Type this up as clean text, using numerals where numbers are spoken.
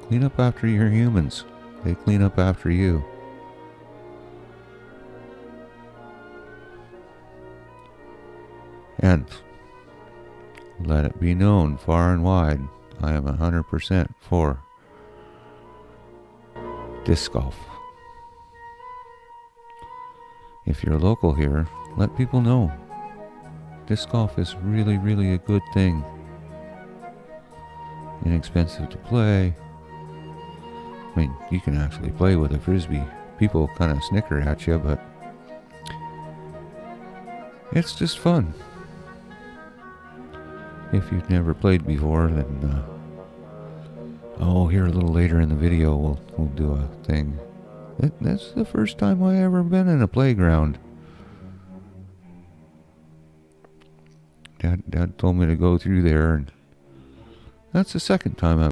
Clean up after your humans. They clean up after you. And let it be known far and wide, I am 100% for disc golf. If you're local here, let people know. Disc golf is really, really a good thing. Inexpensive to play. I mean, you can actually play with a frisbee. People kind of snicker at you, but it's just fun. If you've never played before, then here a little later in the video we'll do a thing. That's the first time I ever been in a playground. Dad told me to go through there, and that's the second time I've